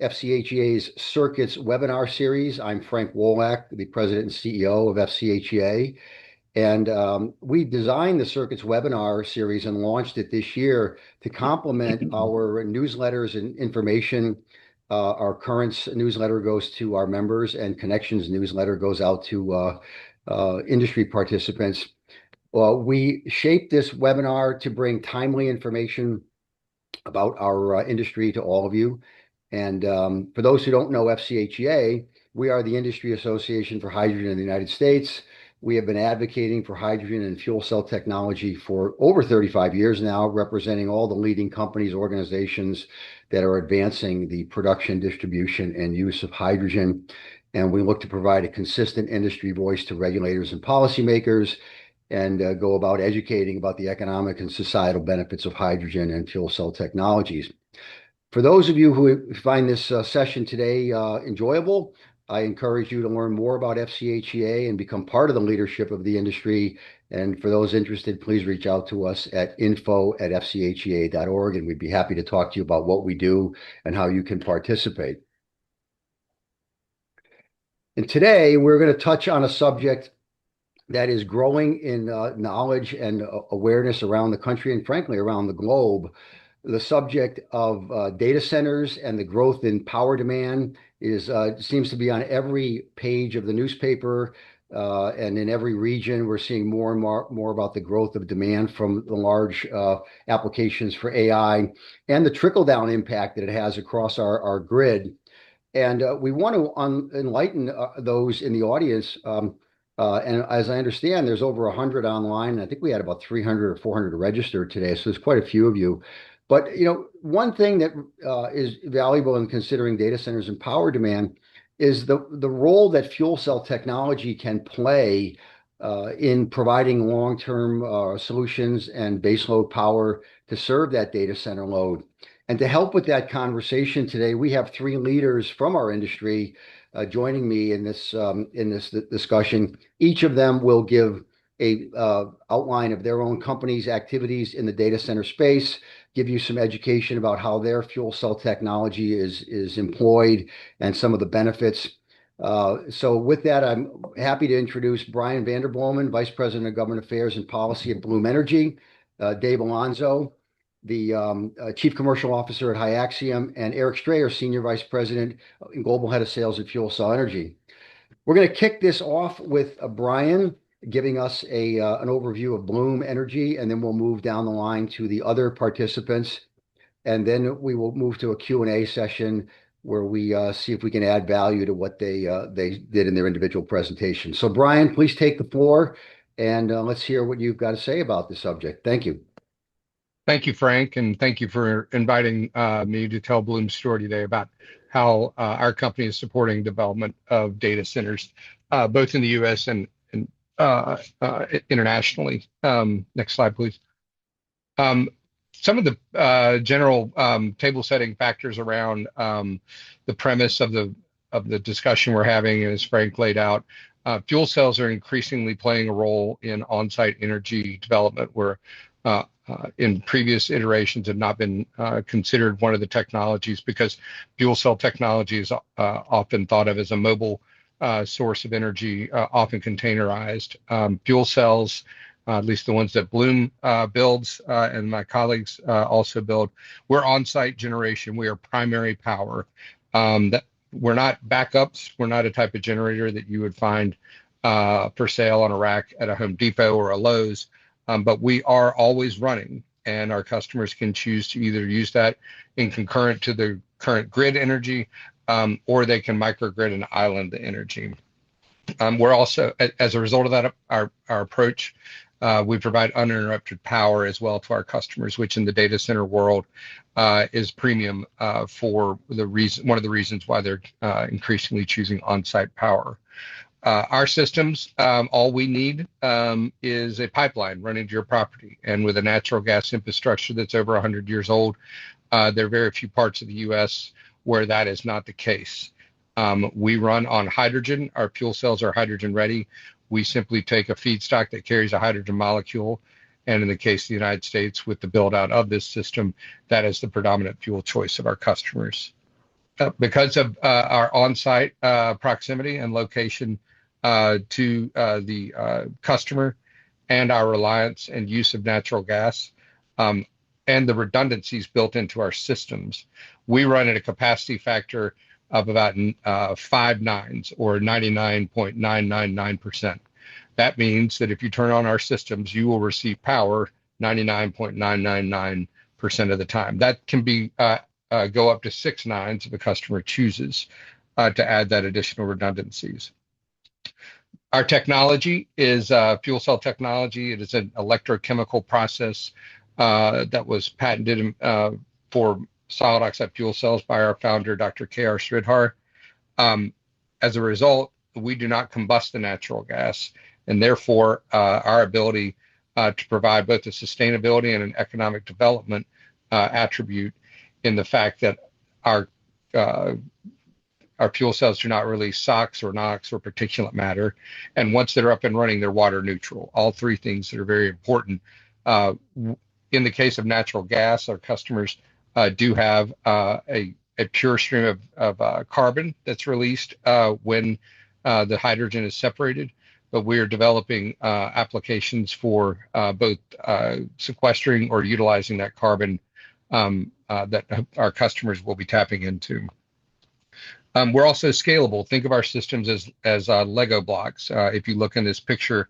FCHEA's Circuits webinar series. I'm Frank Wolak, the president and CEO of FCHEA. And we designed the Circuits webinar series and launched it this year to complement our newsletters and information. Our Currents newsletter goes to our members, and Connections newsletter goes out to industry participants. We shaped this webinar to bring timely information about our industry to all of you. And for those who don't know FCHEA, we are the Industry Association for Hydrogen in the United States. We have been advocating for hydrogen and fuel cell technology for over 35 years now, representing all the leading companies, organizations that are advancing the production, distribution, and use of hydrogen. And we look to provide a consistent industry voice to regulators and policymakers and go about educating about the economic and societal benefits of hydrogen and fuel cell technologies. For those of you who find this session today enjoyable, I encourage you to learn more about FCHEA and become part of the leadership of the industry. And for those interested, please reach out to us at info@fchea.org, and we'd be happy to talk to you about what we do and how you can participate. And today, we're going to touch on a subject that is growing in knowledge and awareness around the country and, frankly, around the globe. The subject of data centers and the growth in power demand seems to be on every page of the newspaper, and in every region, we're seeing more and more about the growth of demand from the large applications for AI and the trickle-down impact that it has across our grid. And we want to enlighten those in the audience. And as I understand, there's over 100 online. I think we had about 300 or 400 registered today, so there's quite a few of you. But one thing that is valuable in considering data centers and power demand is the role that fuel cell technology can play in providing long-term solutions and baseload power to serve that data center load. And to help with that conversation today, we have three leaders from our industry joining me in this discussion. Each of them will give a outline of their own company's activities in the data center space, give you some education about how their fuel cell technology is employed and some of the benefits. So with that, I'm happy to introduce Brian Vanderbloemen, Vice President of Government Affairs and Policy at Bloom Energy, Dave Alonso, the Chief Commercial Officer at HyAxiom, and Eric Strayer, Senior Vice President and Global Head of Sales at FuelCell Energy. We're going to kick this off with Brian giving us an overview of Bloom Energy, and then we'll move down the line to the other participants. And then we will move to a Q&A session where we see if we can add value to what they did in their individual presentation. So Brian, please take the floor, and let's hear what you've got to say about this subject. Thank you. Thank you, Frank, and thank you for inviting me to tell Bloom's story today about how our company is supporting development of data centers, both in the U.S. and internationally. Next slide, please. Some of the general table-setting factors around the premise of the discussion we're having, as Frank laid out, fuel cells are increasingly playing a role in on-site energy development, where in previous iterations have not been considered one of the technologies, because fuel cell technology is often thought of as a mobile source of energy, often containerized. Fuel cells, at least the ones that Bloom builds and my colleagues also build, we're on-site generation. We are primary power. That we're not backups. We're not a type of generator that you would find for sale on a rack at a Home Depot or a Lowe's. But we are always running, and our customers can choose to either use that in concurrent to the current grid energy, or they can microgrid and island the energy. We're also, as a result of that, our approach, we provide uninterrupted power as well to our customers, which in the data center world is premium for one of the reasons why they're increasingly choosing on-site power. Our systems, all we need is a pipeline running to your property. And with a natural gas infrastructure that's over 100 years old, there are very few parts of the U.S. where that is not the case. We run on hydrogen. Our fuel cells are hydrogen ready. We simply take a feedstock that carries a hydrogen molecule. And in the case of the United States, with the build out of this system, that is the predominant fuel choice of our customers. Because of our on-site proximity and location to the customer, and our reliance and use of natural gas, um, and the redundancies built into our systems, we run at a capacity factor of about 5 nines, or 99.999%. That means that if you turn on our systems, you will receive power 99.999% of the time. That can be go up to 6 nines if a customer chooses to add that additional redundancies. Our technology is fuel cell technology. It is an electrochemical process that was patented for solid oxide fuel cells by our founder, Dr. K.R. Sridhar. Um, as a result, we do not combust the natural gas, and therefore our ability to provide both a sustainability and an economic development attribute in the fact that our uh, our fuel cells do not release SOx or NOx or particulate matter. And once they're up and running, they're water neutral. All three things that are very important. In the case of natural gas, our customers do have a pure stream of carbon that's released when the hydrogen is separated. But we are developing applications for both sequestering or utilizing that carbon that our customers will be tapping into. We're also scalable. Think of our systems as Lego blocks. If you look in this picture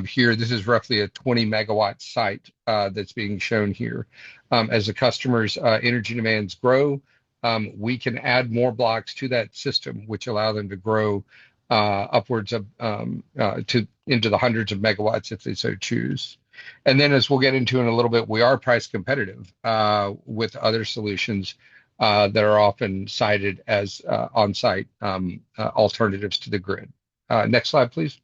here, this is roughly a 20 megawatt site that's being shown here. As the customer's energy demands grow, we can add more blocks to that system, which allow them to grow upwards of into the hundreds of megawatts if they so choose. And then, as we'll get into in a little bit, we are price competitive with other solutions that are often cited as on-site alternatives to the grid. Next slide, please.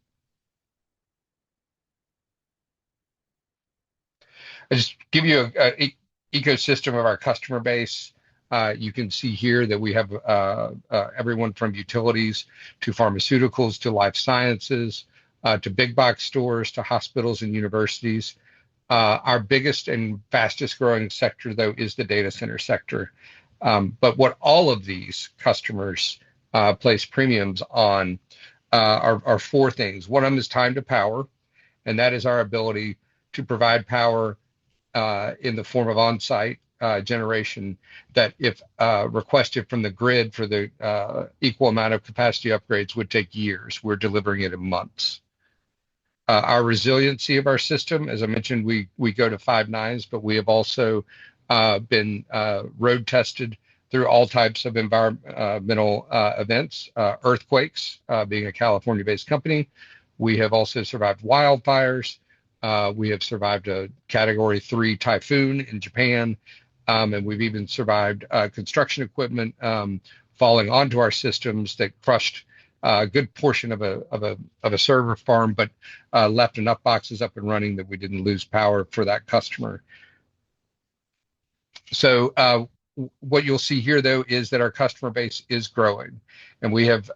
I just give you an ecosystem of our customer base. You can see here that we have everyone from utilities to pharmaceuticals to life sciences to big box stores to hospitals and universities. Our biggest and fastest growing sector, though, is the data center sector. But what all of these customers place premiums on are four things. One of them is time to power, and that is our ability to provide power in the form of on-site generation that, if requested from the grid for the equal amount of capacity upgrades, would take years. We're delivering it in months. Our resiliency of our system, as I mentioned, we go to 5 nines, but we have also been road tested through all types of environmental events, earthquakes, being a California-based company. We have also survived wildfires. We have survived a Category 3 typhoon in Japan, and we've even survived construction equipment falling onto our systems that crushed a good portion of a server farm, but left enough boxes up and running that we didn't lose power for that customer. So what you'll see here, though, is that our customer base is growing, and we have,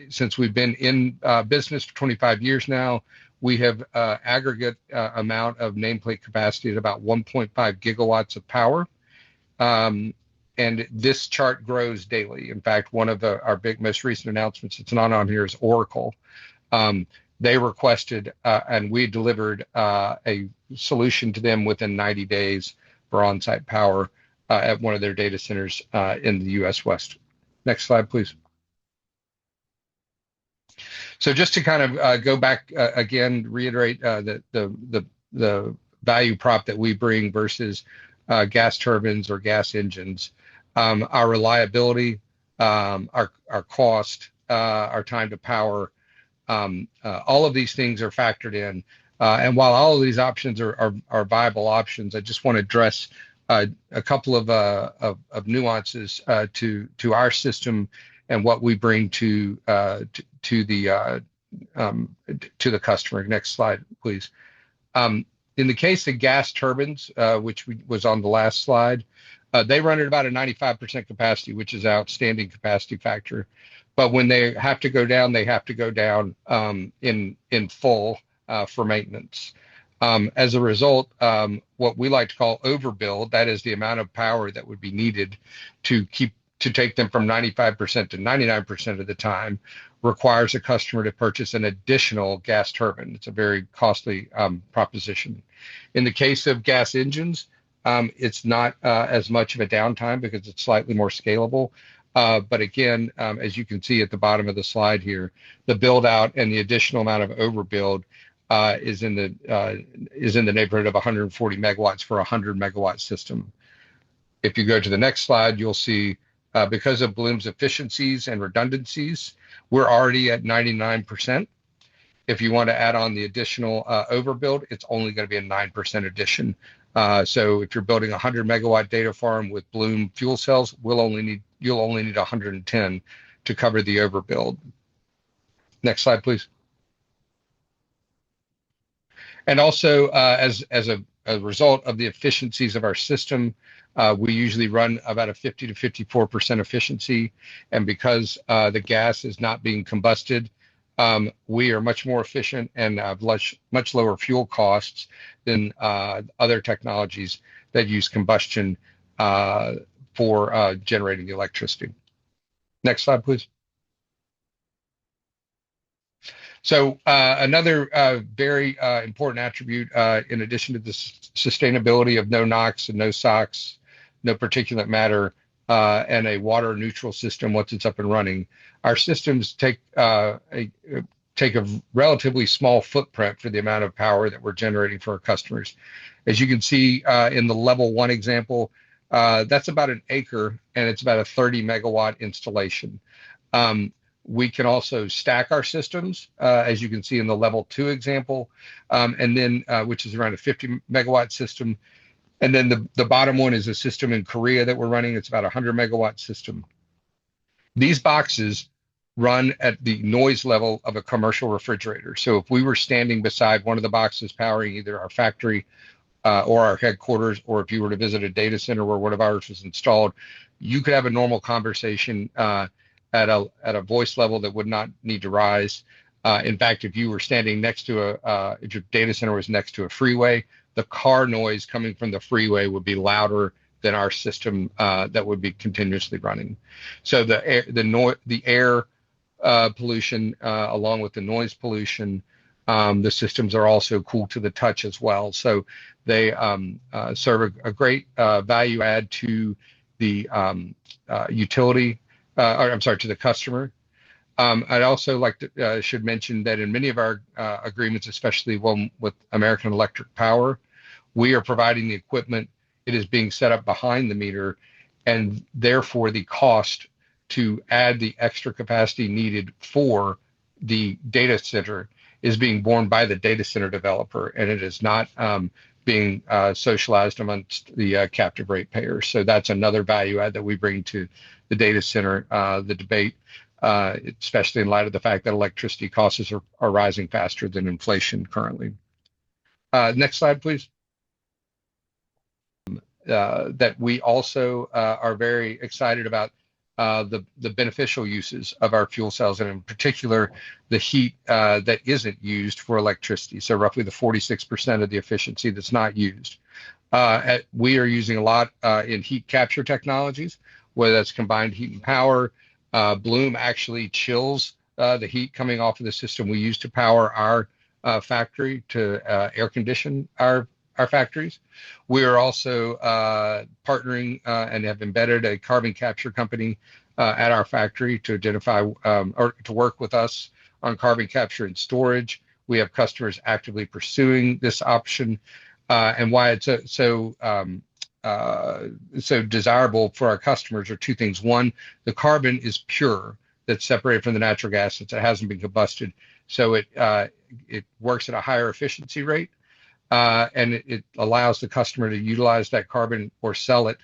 since we've been in business for 25 years now, we have aggregate amount of nameplate capacity at about 1.5 gigawatts of power. And this chart grows daily. In fact, one of our most recent announcements, it's not on here, is Oracle. They requested, and we delivered a solution to them within 90 days for on-site power at one of their data centers in the U.S. West. Next slide, please. So just to kind of go back again, reiterate the value prop that we bring versus gas turbines or gas engines. Our reliability, our cost, our time to power, all of these things are factored in. And while all of these options are viable options, I just want to address a couple of nuances to our system and what we bring to the customer. Next slide, please. In the case of gas turbines, which was on the last slide, they run at about a 95% capacity, which is outstanding capacity factor. But when they have to go down, they have to go down in full for maintenance. As a result, what we like to call overbuild, that is the amount of power that would be needed to to take them from 95% to 99% of the time requires a customer to purchase an additional gas turbine. It's a very costly proposition. In the case of gas engines, it's not as much of a downtime because it's slightly more scalable. But again, as you can see at the bottom of the slide here, the build out and the additional amount of overbuild is in the neighborhood of 140 megawatts for a 100 megawatt system. If you go to the next slide, you'll see because of Bloom's efficiencies and redundancies, we're already at 99%. If you want to add on the additional overbuild, it's only going to be a 9% addition. So if you're building a 100 megawatt data farm with Bloom fuel cells, you'll only need 110 to cover the overbuild. Next slide, please. And also, as a result of the efficiencies of our system, we usually run about a 50 to 54% efficiency. And because the gas is not being combusted, we are much more efficient and have much lower fuel costs than other technologies that use combustion for generating the electricity. Next slide, please. So another very important attribute, in addition to the sustainability of no NOx and no SOx, no particulate matter, and a water neutral system once it's up and running, our systems take a relatively small footprint for the amount of power that we're generating for our customers. As you can see in the level 1 example, that's about an acre, and it's about a 30 megawatt installation. We can also stack our systems, as you can see in the level 2 example, and then which is around a 50 megawatt system. And then the bottom one is a system in Korea that we're running. It's about a 100 megawatt system. These boxes run at the noise level of a commercial refrigerator. So if we were standing beside one of the boxes powering either our factory or our headquarters, or if you were to visit a data center where one of ours was installed, you could have a normal conversation at a voice level that would not need to rise. In fact, if you were standing next to if your data center was next to a freeway, the car noise coming from the freeway would be louder than our system that would be continuously running. So the air pollution, along with the noise pollution, the systems are also cool to the touch as well. So they serve a great value add to the utility. To the customer. I'd also like to should mention that in many of our agreements, especially one with American Electric Power, we are providing the equipment. It is being set up behind the meter, and therefore the cost to add the extra capacity needed for the data center is being borne by the data center developer, and it is not being socialized amongst the captive ratepayers. So that's another value add that we bring to the data center, the debate, especially in light of the fact that electricity costs are rising faster than inflation currently. Next slide, please. That we also are very excited about the beneficial uses of our fuel cells, and in particular, the heat that isn't used for electricity. So roughly the 46% of the efficiency that's not used. We are using a lot in heat capture technologies, whether that's combined heat and power. Bloom actually chills the heat coming off of the system we use to power our factory, to air condition our factories. We are also partnering and have embedded a carbon capture company at our factory to identify or to work with us on carbon capture and storage. We have customers actively pursuing this option, and why it's so desirable for our customers are two things. One, the carbon is pure, that's separated from the natural gas since it hasn't been combusted, so it works at a higher efficiency rate. And it allows the customer to utilize that carbon or sell it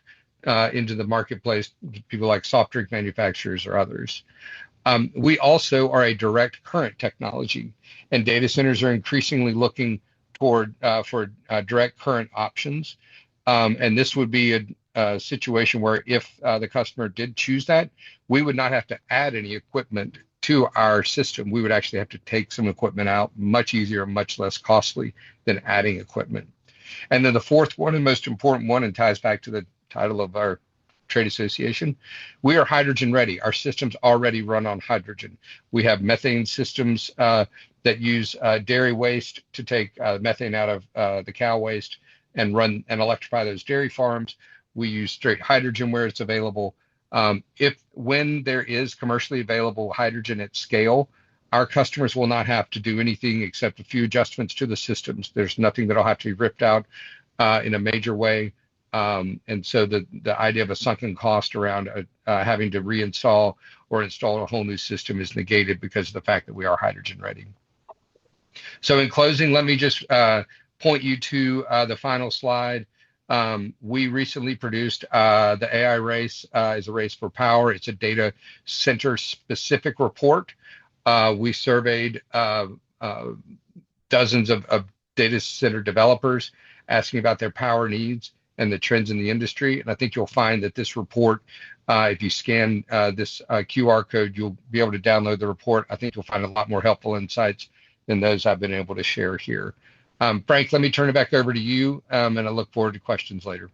into the marketplace, people like soft drink manufacturers or others. We also are a direct current technology, and data centers are increasingly looking toward for direct current options. And this would be a situation where if the customer did choose that, we would not have to add any equipment to our system. We would actually have to take some equipment out, much easier, much less costly than adding equipment. And then the fourth one and most important one, and ties back to the title of our Trade Association. We are hydrogen ready. Our systems already run on hydrogen. We have methane systems that use dairy waste to take methane out of the cow waste and run and electrify those dairy farms. We use straight hydrogen where it's available. When there is commercially available hydrogen at scale, our customers will not have to do anything except a few adjustments to the systems. There's nothing that'll have to be ripped out in a major way. And so the idea of a sunken cost around having to reinstall or install a whole new system is negated because of the fact that we are hydrogen ready. So in closing, let me just point you to the final slide. We recently produced the AI race is a race for power. It's a data center specific report. We surveyed dozens of data center developers asking about their power needs and the trends in the industry. And I think you'll find that this report, if you scan this QR code, you'll be able to download the report. I think you'll find a lot more helpful insights than those I've been able to share here. Frank, let me turn it back over to you, and I look forward to questions later.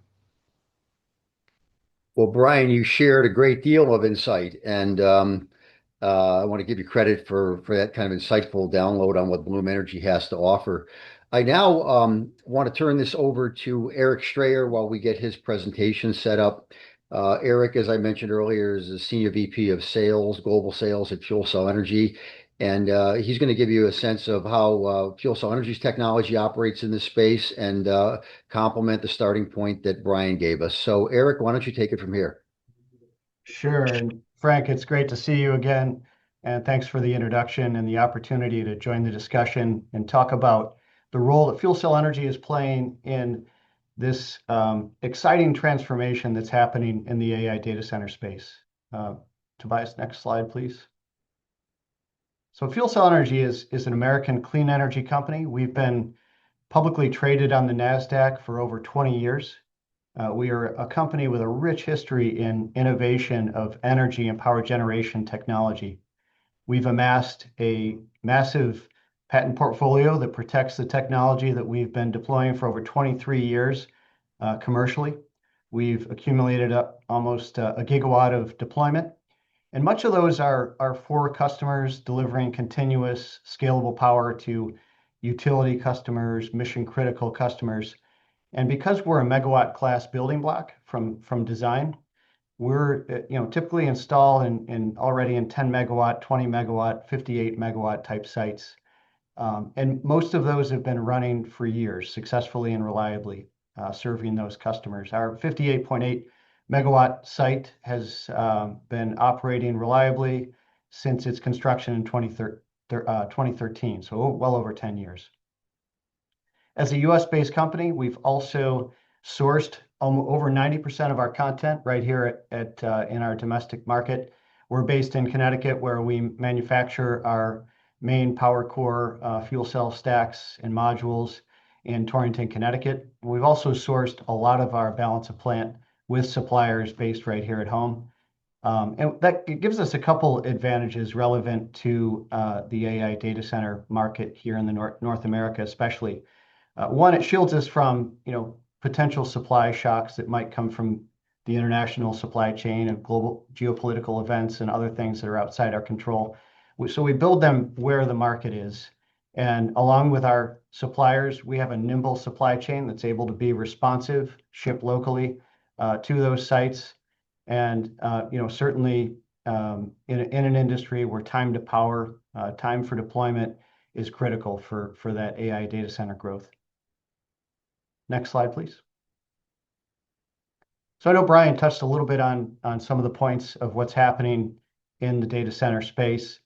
Well, Brian, you shared a great deal of insight, and I want to give you credit for that kind of insightful download on what Bloom Energy has to offer. I now want to turn this over to Eric Strayer while we get his presentation set up. Eric, as I mentioned earlier, is the Senior VP of Sales, Global Sales at FuelCell Energy. And he's going to give you a sense of how FuelCell Energy's technology operates in this space and complement the starting point that Brian gave us. So, Eric, why don't you take it from here? Sure. And Frank, it's great to see you again. And thanks for the introduction and the opportunity to join the discussion and talk about the role that FuelCell Energy is playing in this exciting transformation that's happening in the AI data center space. Tobias, next slide, please. So FuelCell Energy is an American clean energy company. We've been publicly traded on the NASDAQ for over 20 years. We are a company with a rich history in innovation of energy and power generation technology. We've amassed a massive patent portfolio that protects the technology that we've been deploying for over 23 years commercially. We've accumulated up almost a gigawatt of deployment. And much of those are for customers delivering continuous scalable power to utility customers, mission critical customers. And because we're a megawatt class building block from design, we're typically installed already in 10 megawatt, 20 megawatt, 58 megawatt type sites. And most of those have been running for years successfully and reliably serving those customers. Our 58.8 megawatt site has been operating reliably since its construction in 2013, so well over 10 years. As a US-based company, we've also sourced over 90% of our content right here in our domestic market. We're based in Connecticut, where we manufacture our main power core fuel cell stacks and modules in Torrington, Connecticut. We've also sourced a lot of our balance of plant with suppliers based right here at home. And that gives us a couple advantages relevant to the AI data center market here in the North America, especially. One, it shields us from potential supply shocks that might come from the international supply chain and global geopolitical events and other things that are outside our control. So we build them where the market is. And along with our suppliers, we have a nimble supply chain that's able to be responsive, ship locally to those sites. And certainly in an industry where time to power, time for deployment is critical for that AI data center growth. Next slide, please. So I know Brian touched a little bit on some of the points of what's happening in the data center space.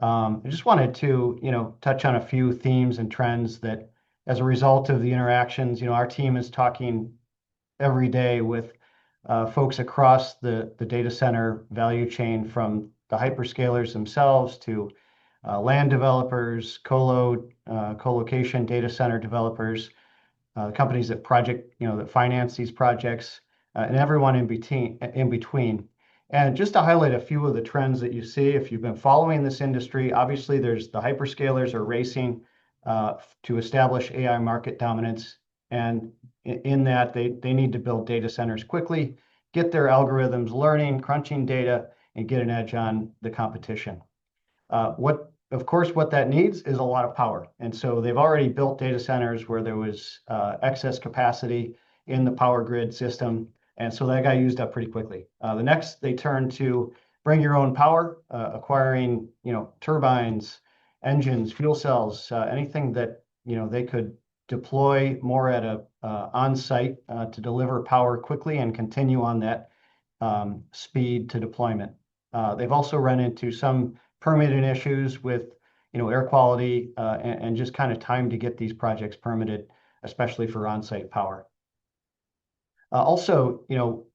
I just wanted to touch on a few themes and trends that, as a result of the interactions, our team is talking every day with folks across the data center value chain, from the hyperscalers themselves to land developers, co-location data center developers, companies that that finance these projects, and everyone in between. And just to highlight a few of the trends that you see, if you've been following this industry, obviously there's the hyperscalers are racing to establish AI market dominance. And in that, they need to build data centers quickly get their algorithms learning, crunching data, and get an edge on the competition. Of course, what that needs is a lot of power. And so they've already built data centers where there was excess capacity in the power grid system. And so that got used up pretty quickly. The next, they turn to bring your own power, acquiring, turbines, engines, fuel cells, anything that, they could deploy more at a on-site to deliver power quickly and continue on that speed to deployment. They've also run into some permitting issues with, air quality and just kind of time to get these projects permitted, especially for on-site power. Also,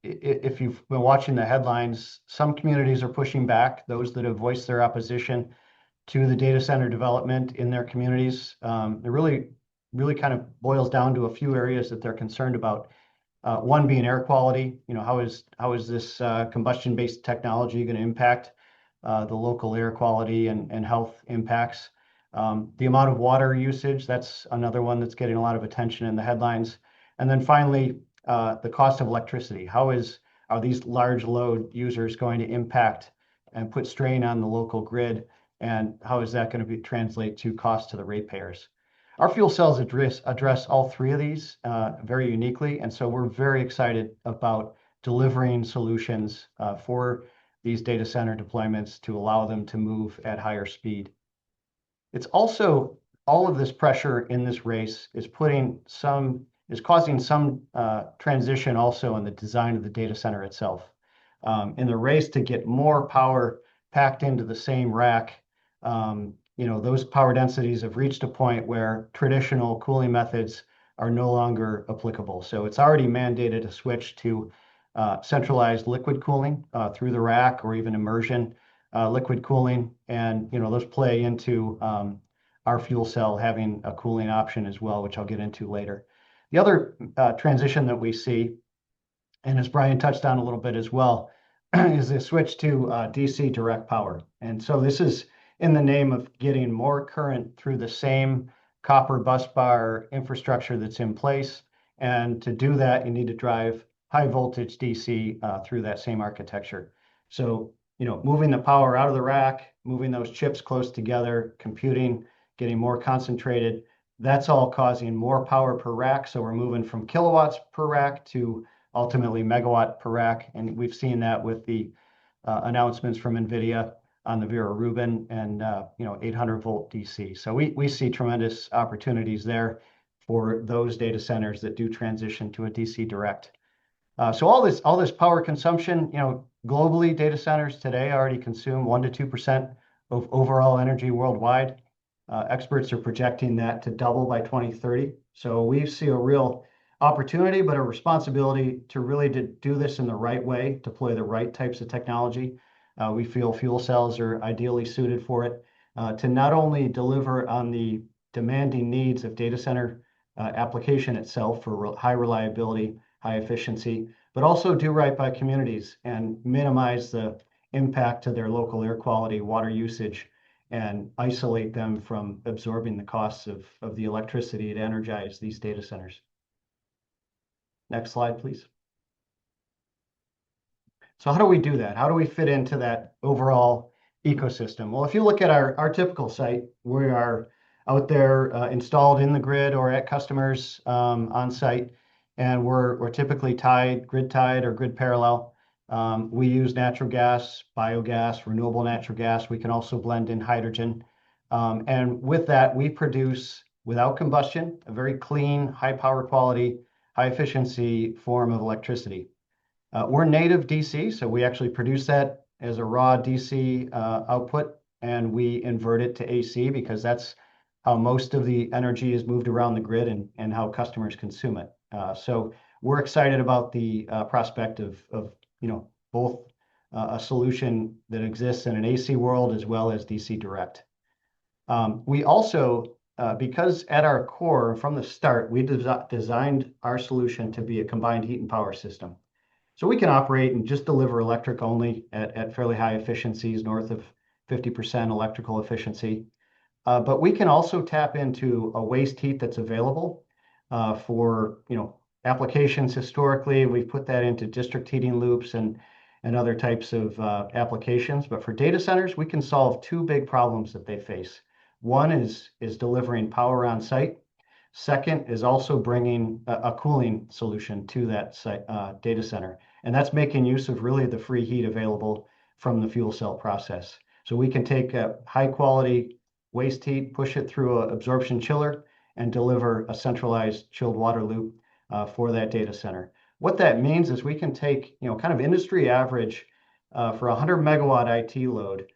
if you've been watching the headlines, some communities are pushing back, those that have voiced their opposition to the data center development in their communities. It really kind of boils down to a few areas that they're concerned about. One being air quality. How is this combustion-based technology going to impact the local air quality and health impacts? The amount of water usage, that's another one that's getting a lot of attention in the headlines. And then finally, the cost of electricity. Are these large load users going to impact and put strain on the local grid? And how is that going to translate to cost to the ratepayers? Our fuel cells address all three of these very uniquely. And so we're very excited about delivering solutions for these data center deployments to allow them to move at higher speed. It's also, all of this pressure in this race is causing some transition also in the design of the data center itself. In the race to get more power packed into the same rack, those power densities have reached a point where traditional cooling methods are no longer applicable. So it's already mandated a switch to centralized liquid cooling through the rack, or even immersion liquid cooling. And those play into our fuel cell having a cooling option as well, which I'll get into later. The other transition that we see, and as Brian touched on a little bit as well, is the switch to DC direct power. And so this is in the name of getting more current through the same copper bus bar infrastructure that's in place. And to do that, you need to drive high voltage DC through that same architecture. So, moving the power out of the rack, moving those chips close together, computing, getting more concentrated, that's all causing more power per rack. So we're moving from kilowatts per rack to ultimately megawatt per rack. And we've seen that with the announcements from NVIDIA on the Vera Rubin and 800 volt DC. So we see tremendous opportunities there for those data centers that do transition to a DC direct. So all this power consumption, globally, data centers today already consume 1% to 2% of overall energy worldwide. Experts are projecting that to double by 2030. So we see a real opportunity, but a responsibility to really do this in the right way, deploy the right types of technology. We feel fuel cells are ideally suited for it, to not only deliver on the demanding needs of data center application itself for high reliability, high efficiency, but also do right by communities and minimize the impact to their local air quality, water usage, and isolate them from absorbing the costs of the electricity to energize these data centers. Next slide, please. So how do we do that? How do we fit into that overall ecosystem? Well, if you look at our typical site, we are out there installed in the grid or at customers on site, and we're typically grid tied or grid parallel. We use natural gas, biogas, renewable natural gas. We can also blend in hydrogen. And with that, we produce, without combustion, a very clean, high power quality, high efficiency form of electricity. We're native DC, so we actually produce that as a raw DC output, and we invert it to AC because that's how most of the energy is moved around the grid and how customers consume it. So we're excited about the prospect of both a solution that exists in an AC world as well as DC direct. We also, because at our core, from the start, we designed our solution to be a combined heat and power system. So we can operate and just deliver electric only at fairly high efficiencies, north of 50% electrical efficiency. But we can also tap into a waste heat that's available for applications historically, we've put that into district heating loops and other types of applications. But for data centers, we can solve two big problems that they face. One is delivering power on site. Second is also bringing a cooling solution to that site, data center. And that's making use of really the free heat available from the fuel cell process. So we can take a high quality waste heat, push it through an absorption chiller, and deliver a centralized chilled water loop for that data center. What that means is we can take, kind of industry average for a 100 megawatt IT load.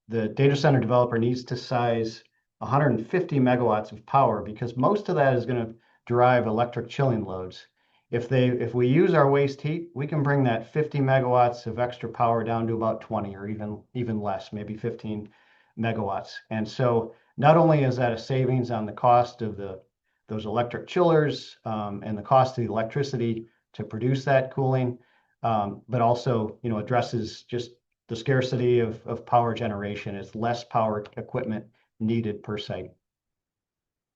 The data center developer needs to size 150 megawatts of power because most of that is going to drive electric chilling loads. If we use our waste heat, we can bring that 50 megawatts of extra power down to about 20 or even less, maybe 15 megawatts. And so not only is that a savings on the cost of those electric chillers and the cost of the electricity to produce that cooling, but also addresses just the scarcity of power generation. It's less power equipment needed per site.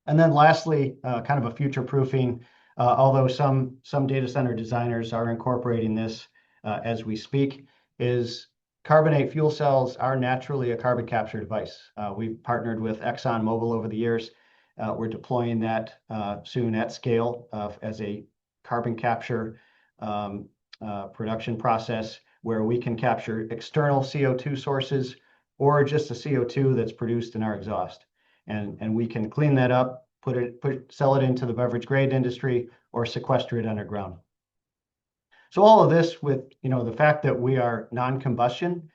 And then lastly, kind of a future proofing, although some data center designers are incorporating this as we speak, is carbonate fuel cells are naturally a carbon capture device. We've partnered with ExxonMobil over the years. We're deploying that soon at scale as a carbon capture production process where we can capture external CO2 sources or just the CO2 that's produced in our exhaust. And we can clean that up, sell it into the beverage grade industry or sequester it underground. So all of this with the fact that we are non-combustion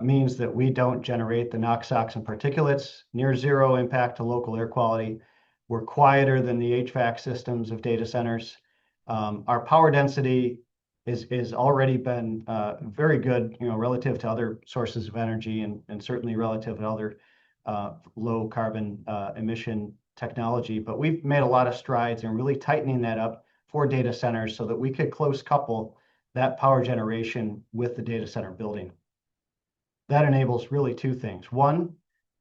means that we don't generate the NOx, SOx, and particulates, near zero impact to local air quality. We're quieter than the HVAC systems of data centers. Our power density is already been very good, relative to other sources of energy and certainly relative to other low carbon emission technology. But we've made a lot of strides in really tightening that up for data centers so that we could close couple that power generation with the data center building. That enables really two things. One,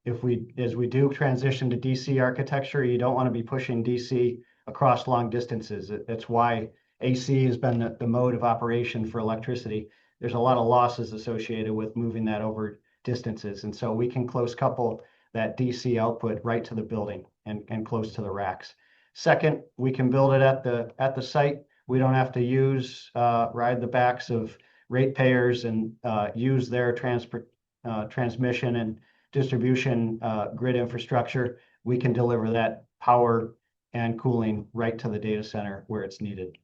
as we do transition to DC architecture, you don't want to be pushing DC across long distances. That's why AC has been the mode of operation for electricity. There's a lot of losses associated with moving that over distances. And so we can close couple that DC output right to the building and close to the racks. Second, we can build it at the site. We don't have to ride the backs of ratepayers and use their transmission and distribution grid infrastructure. We can deliver that power and cooling right to the data center where it's needed.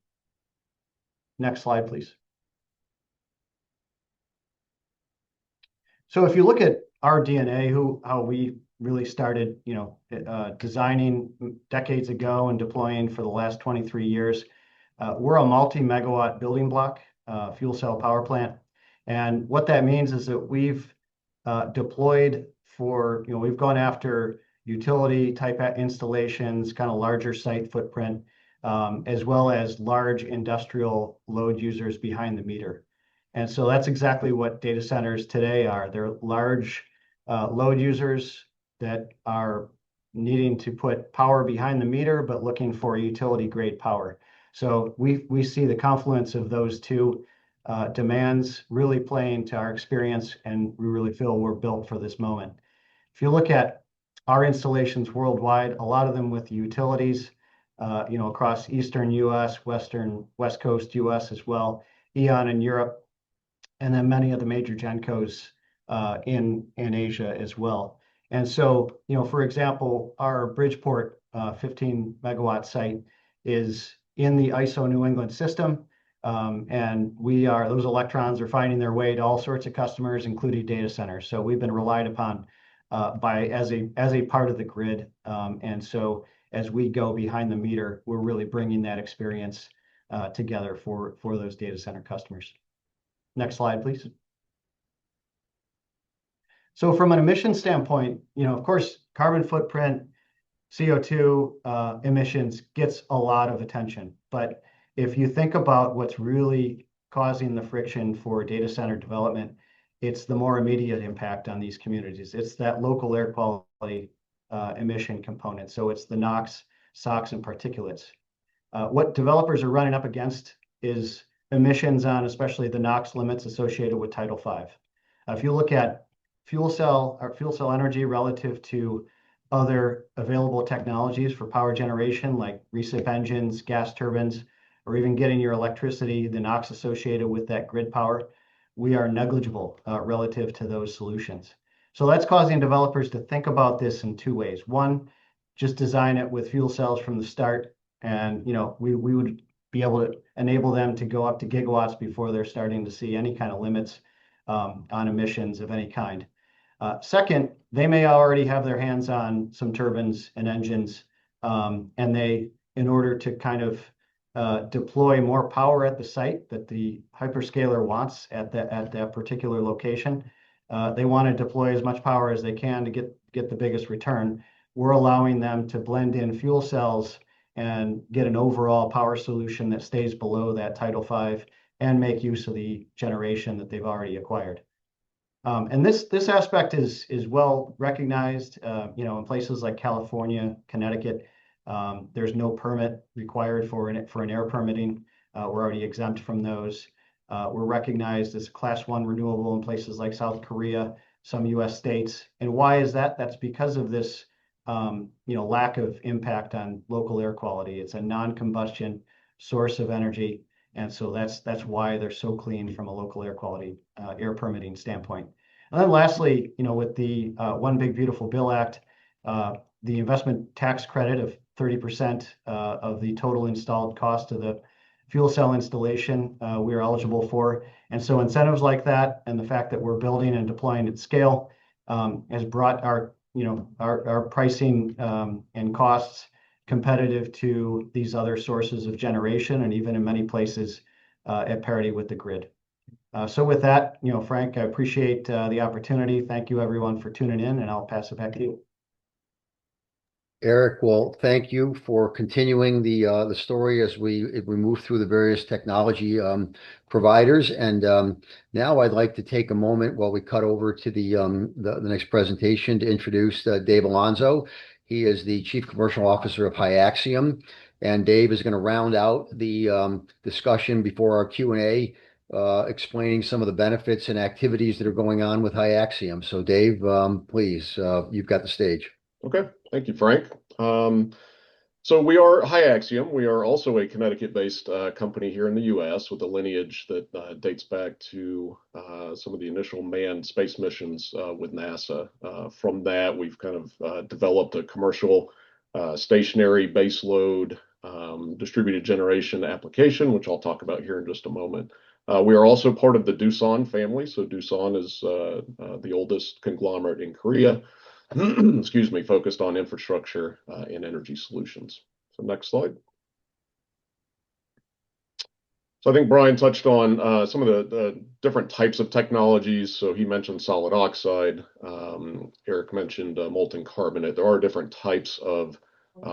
Next slide, please. So if you look at our DNA, how we really started, designing decades ago and deploying for the last 23 years, we're a multi-megawatt building block fuel cell power plant. And what that means is that we've deployed we've gone after utility type installations, kind of larger site footprint, as well as large industrial load users behind the meter. And so that's exactly what data centers today are. They're large load users that are needing to put power behind the meter, but looking for utility grade power. So we see the confluence of those two demands really playing to our experience, and we really feel we're built for this moment. If you look at our installations worldwide, a lot of them with utilities, across Eastern US, West Coast US as well, E.ON in Europe, and then many of the major GenCos in Asia as well. And so, for example, our Bridgeport 15 megawatt site is in the ISO New England system. And those electrons are finding their way to all sorts of customers, including data centers. So we've been relied upon as a part of the grid. And so as we go behind the meter, we're really bringing that experience together for those data center customers. Next slide, please. So from an emission standpoint, of course, carbon footprint, CO2 emissions gets a lot of attention. But if you think about what's really causing the friction for data center development, it's the more immediate impact on these communities. It's that local air quality emission component. So it's the NOx, SOx, and particulates. What developers are running up against is emissions on especially the NOx limits associated with Title V. If you look at fuel cell energy relative to other available technologies for power generation, like recip engines, gas turbines, or even getting your electricity, the NOx associated with that grid power, we are negligible relative to those solutions. So that's causing developers to think about this in two ways. One, just design it with fuel cells from the start, and we would be able to enable them to go up to gigawatts before they're starting to see any kind of limits on emissions of any kind. Second, they may already have their hands on some turbines and engines, and in order to kind of deploy more power at the site that the hyperscaler wants at that particular location, they want to deploy as much power as they can to get the biggest return. We're allowing them to blend in fuel cells and get an overall power solution that stays below that Title V and make use of the generation that they've already acquired. And this aspect is well recognized. In places like California, Connecticut, there's no permit required for an air permitting. We're already exempt from those. We're recognized as Class 1 renewable in places like South Korea, some U.S. states. And why is that? That's because of this lack of impact on local air quality. It's a non-combustion source of energy. And so that's why they're so clean from a local air quality, air permitting standpoint. And then lastly, with the One Big Beautiful Bill Act, the investment tax credit of 30% of the total installed cost of the fuel cell installation we are eligible for. And so incentives like that and the fact that we're building and deploying at scale has brought our pricing and costs competitive to these other sources of generation, and even in many places at parity with the grid. So with that, Frank, I appreciate the opportunity. Thank you, everyone, for tuning in, and I'll pass it back to you. Eric, well, thank you for continuing the story as we move through the various technology providers. And now I'd like to take a moment while we cut over to the next presentation to introduce Dave Alonso. He is the Chief Commercial Officer of HyAxiom, and Dave is going to round out the discussion before our Q&A, explaining some of the benefits and activities that are going on with HyAxiom. So Dave, please, you've got the stage. Okay, thank you, Frank. So we are HyAxiom. We are also a Connecticut-based company here in the U.S. with a lineage that dates back to some of the initial manned space missions with NASA. From that, we've kind of developed a commercial stationary baseload distributed generation application, which I'll talk about here in just a moment. We are also part of the Doosan family. So Doosan is the oldest conglomerate in Korea. Excuse me, focused on infrastructure and energy solutions. So next slide. So I think Brian touched on some of the different types of technologies. So he mentioned solid oxide. Eric mentioned molten carbonate. There are different types of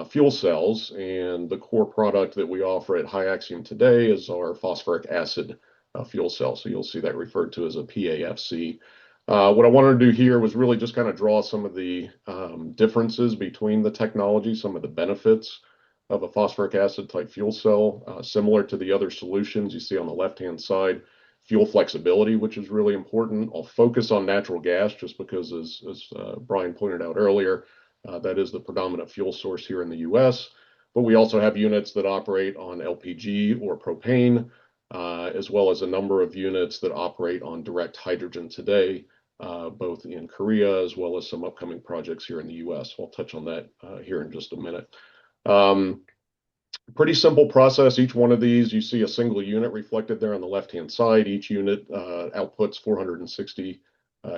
fuel cells, and the core product that we offer at HyAxiom today is our phosphoric acid fuel cell. So you'll see that referred to as a PAFC. What I wanted to do here was really just kind of draw some of the differences between the technology, some of the benefits of a phosphoric acid type fuel cell, similar to the other solutions you see on the left-hand side. Fuel flexibility, which is really important. I'll focus on natural gas just because, as Brian pointed out earlier, that is the predominant fuel source here in the U.S. But we also have units that operate on LPG or propane, as well as a number of units that operate on direct hydrogen today, both in Korea as well as some upcoming projects here in the U.S. I'll touch on that here in just a minute. Pretty simple process. Each one of these, you see a single unit reflected there on the left-hand side. Each unit outputs 460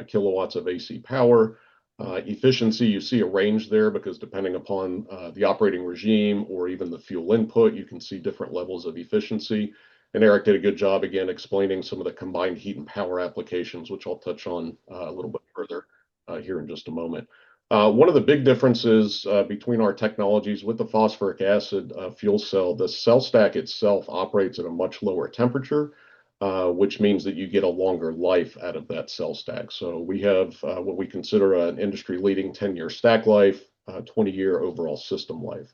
kilowatts of AC power. Efficiency, you see a range there because depending upon the operating regime or even the fuel input, you can see different levels of efficiency. And Eric did a good job, again, explaining some of the combined heat and power applications, which I'll touch on a little bit further here in just a moment. One of the big differences between our technologies with the phosphoric acid fuel cell, the cell stack itself operates at a much lower temperature, which means that you get a longer life out of that cell stack. So we have what we consider an industry-leading 10-year stack life, 20-year overall system life.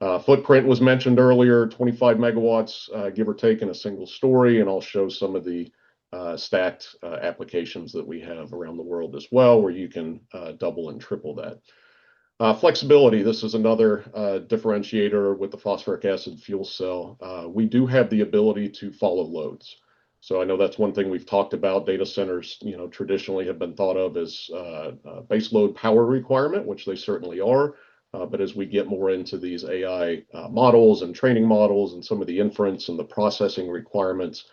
Footprint was mentioned earlier, 25 megawatts, give or take, in a single story, and I'll show some of the stacked applications that we have around the world as well, where you can double and triple that. Flexibility, this is another differentiator with the phosphoric acid fuel cell. We do have the ability to follow loads. So I know that's one thing we've talked about. Data centers, traditionally have been thought of as base load power requirement, which they certainly are. But as we get more into these AI models and training models and some of the inference and the processing requirements,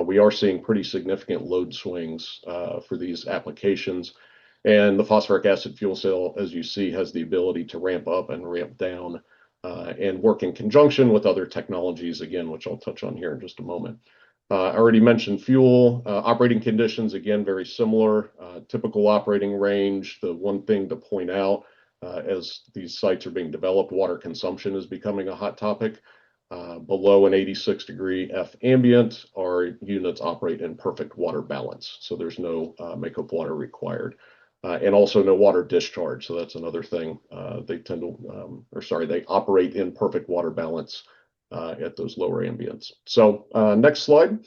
we are seeing pretty significant load swings for these applications. And the phosphoric acid fuel cell, as you see, has the ability to ramp up and ramp down and work in conjunction with other technologies, again, which I'll touch on here in just a moment. I already mentioned fuel. Operating conditions, again, very similar. Typical operating range. The one thing to point out, as these sites are being developed, water consumption is becoming a hot topic. Below an 86-degree F ambient, our units operate in perfect water balance. So there's no makeup water required. And also no water discharge. So that's another thing. They tend to, they operate in perfect water balance at those lower ambients. So next slide.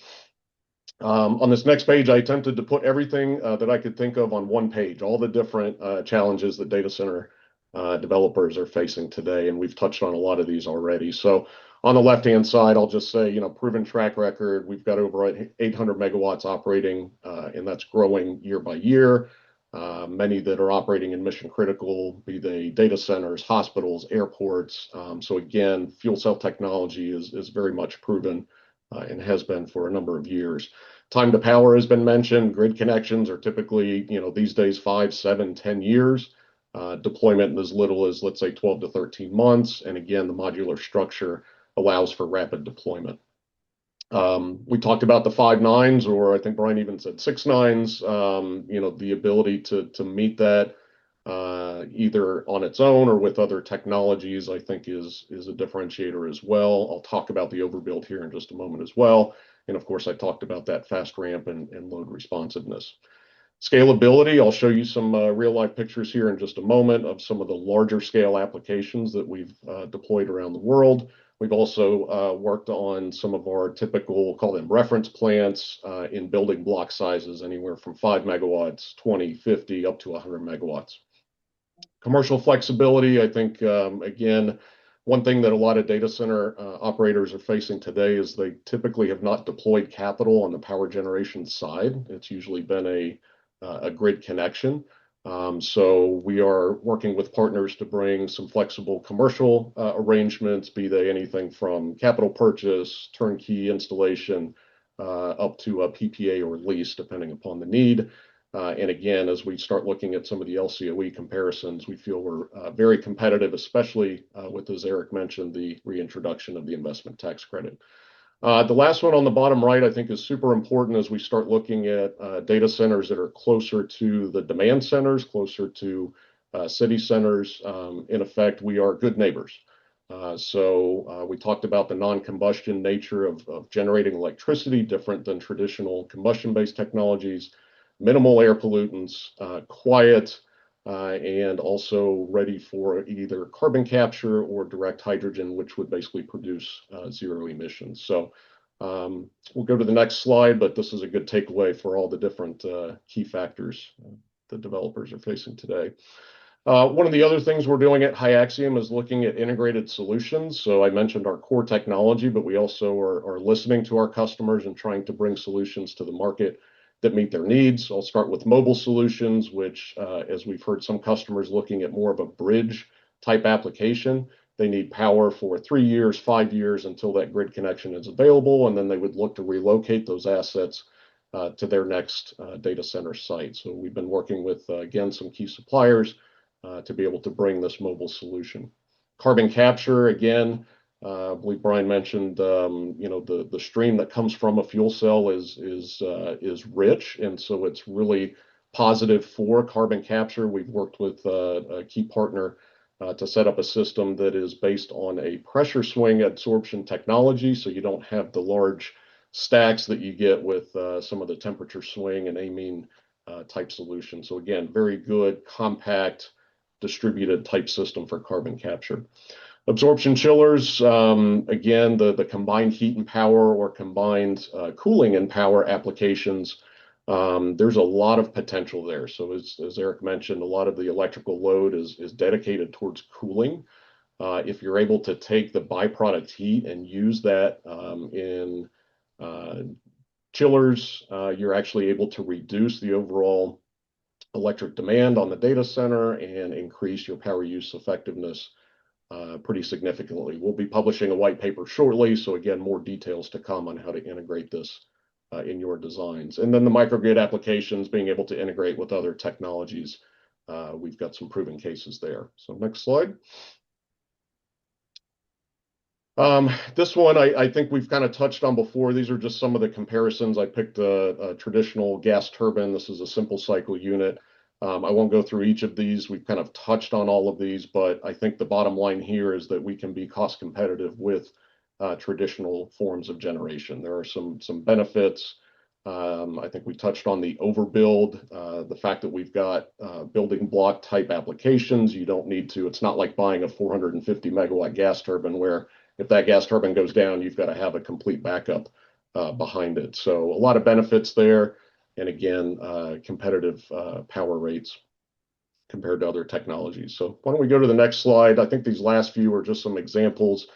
On this next page, I attempted to put everything that I could think of on one page, all the different challenges that data center developers are facing today. And we've touched on a lot of these already. So on the left-hand side, I'll just say, proven track record. We've got over 800 megawatts operating, and that's growing year by year. Many that are operating in mission critical, be they data centers, hospitals, airports. So again, fuel cell technology is very much proven and has been for a number of years. Time to power has been mentioned. Grid connections are typically, these days 5, 7, 10 years. Deployment in as little as, let's say, 12 to 13 months. And again, the modular structure allows for rapid deployment. We talked about the 5 nines, or I think Brian even said 6 nines. The ability to meet that either on its own or with other technologies, I think is a differentiator as well. I'll talk about the overbuild here in just a moment as well. And of course, I talked about that fast ramp and load responsiveness. Scalability, I'll show you some real life pictures here in just a moment of some of the larger scale applications that we've deployed around the world. We've also worked on some of our typical, call them reference plants in building block sizes, anywhere from 5 megawatts, 20, 50, up to 100 megawatts. Commercial flexibility, I think, again, one thing that a lot of data center operators are facing today is they typically have not deployed capital on the power generation side. It's usually been a grid connection. So we are working with partners to bring some flexible commercial arrangements, be they anything from capital purchase, turnkey installation, up to a PPA or lease, depending upon the need. And again, as we start looking at some of the LCOE comparisons, we feel we're very competitive, especially with, as Eric mentioned, the reintroduction of the investment tax credit. The last one on the bottom right, I think, is super important as we start looking at data centers that are closer to the demand centers, closer to city centers. In effect, we are good neighbors. So we talked about the non-combustion nature of generating electricity, different than traditional combustion-based technologies, minimal air pollutants, quiet, and also ready for either carbon capture or direct hydrogen, which would basically produce zero emissions. So we'll go to the next slide, but this is a good takeaway for all the different key factors that developers are facing today. One of the other things we're doing at HyAxiom is looking at integrated solutions. So I mentioned our core technology, but we also are listening to our customers and trying to bring solutions to the market that meet their needs. I'll start with mobile solutions, which, as we've heard some customers looking at more of a bridge type application, they need power for 3 years, 5 years until that grid connection is available, and then they would look to relocate those assets to their next data center site. So we've been working with, again, some key suppliers to be able to bring this mobile solution. Carbon capture, again, I believe Brian mentioned, the stream that comes from a fuel cell is rich, and so it's really positive for carbon capture. We've worked with a key partner to set up a system that is based on a pressure swing adsorption technology, so you don't have the large stacks that you get with some of the temperature swing and amine type solutions. So again, very good, compact, distributed type system for carbon capture. Absorption chillers, again, the combined heat and power or combined cooling and power applications, there's a lot of potential there. So as Eric mentioned, a lot of the electrical load is dedicated towards cooling. If you're able to take the byproduct heat and use that in chillers, you're actually able to reduce the overall electric demand on the data center and increase your power use effectiveness pretty significantly. We'll be publishing a white paper shortly, so again, more details to come on how to integrate this in your designs. And then the microgrid applications, being able to integrate with other technologies. We've got some proven cases there. So next slide. This one I think we've kind of touched on before. These are just some of the comparisons. I picked a traditional gas turbine. This is a simple cycle unit. I won't go through each of these. We've kind of touched on all of these, but I think the bottom line here is that we can be cost competitive with traditional forms of generation. There are some benefits. I think we touched on the overbuild, the fact that we've got building block type applications. You don't need to, it's not like buying a 450 megawatt gas turbine where if that gas turbine goes down, you've got to have a complete backup behind it. So a lot of benefits there. And again, competitive power rates compared to other technologies. So why don't we go to the next slide? I think these last few are just some examples.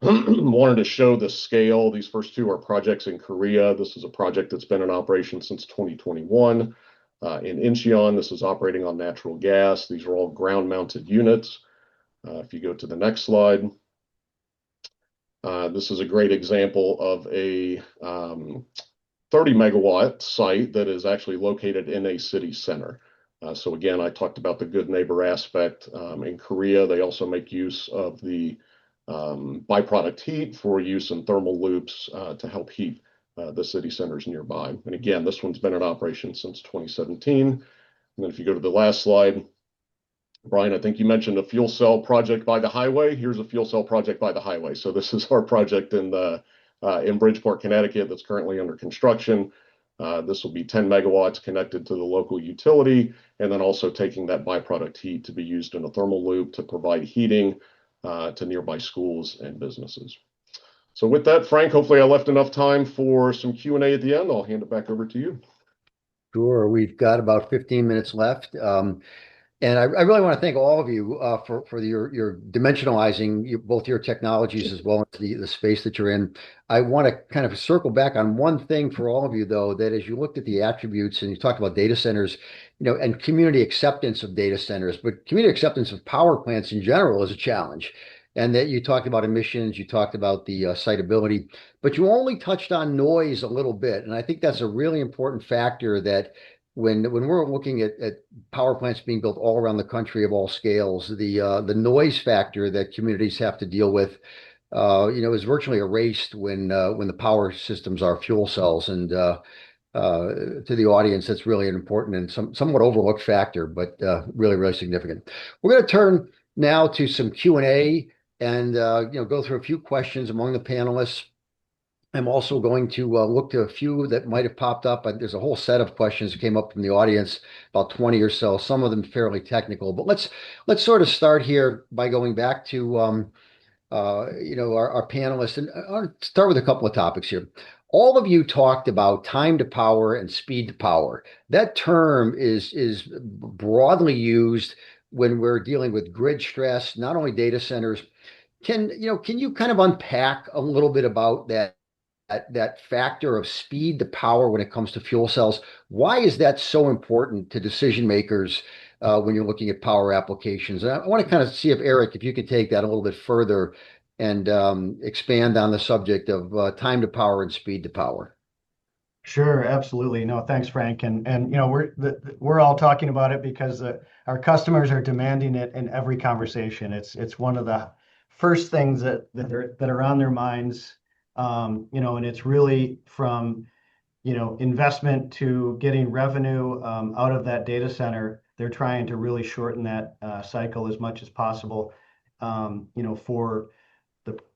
Wanted to show the scale. These first two are projects in Korea. This is a project that's been in operation since 2021. In Incheon, this is operating on natural gas. These are all ground-mounted units. If you go to the next slide, this is a great example of a 30 megawatt site that is actually located in a city center. So again, I talked about the good neighbor aspect. In Korea, they also make use of the byproduct heat for use in thermal loops to help heat the city centers nearby. And again, this one's been in operation since 2017. And then if you go to the last slide, Brian, I think you mentioned a fuel cell project by the highway. Here's a fuel cell project by the highway. So this is our project in Bridgeport, Connecticut, that's currently under construction. This will be 10 megawatts connected to the local utility, and then also taking that byproduct heat to be used in a thermal loop to provide heating to nearby schools and businesses. So with that, Frank, hopefully I left enough time for some Q&A at the end. I'll hand it back over to you. Sure, we've got about 15 minutes left. And I really want to thank all of you for your dimensionalizing both your technologies as well as the space that you're in. I want to kind of circle back on one thing for all of you, though, that as you looked at the attributes and you talked about data centers, and community acceptance of data centers, but community acceptance of power plants in general is a challenge. And that you talked about emissions, you talked about the siteability, but you only touched on noise a little bit. And I think that's a really important factor that when we're looking at power plants being built all around the country of all scales, the noise factor that communities have to deal with, is virtually erased when the power systems are fuel cells. And to the audience, that's really an important and somewhat overlooked factor, but really, really significant. We're going to turn now to some Q&A and go through a few questions among the panelists. I'm also going to look to a few that might have popped up. There's a whole set of questions that came up from the audience, about 20 or so, some of them fairly technical. But let's sort of start here by going back to our panelists, and I'll start with a couple of topics here. All of you talked about time to power and speed to power. That term is broadly used when we're dealing with grid stress, not only data centers. Can you kind of unpack a little bit about that factor of speed to power when it comes to fuel cells? Why is that so important to decision makers when you're looking at power applications? And I want to kind of see if Eric, if you could take that a little bit further and expand on the subject of time to power and speed to power. Sure, absolutely. No, thanks, Frank. And we're all talking about it because our customers are demanding it in every conversation. It's one of the first things that are on their minds. And it's really from, investment to getting revenue out of that data center. They're trying to really shorten that cycle as much as possible, for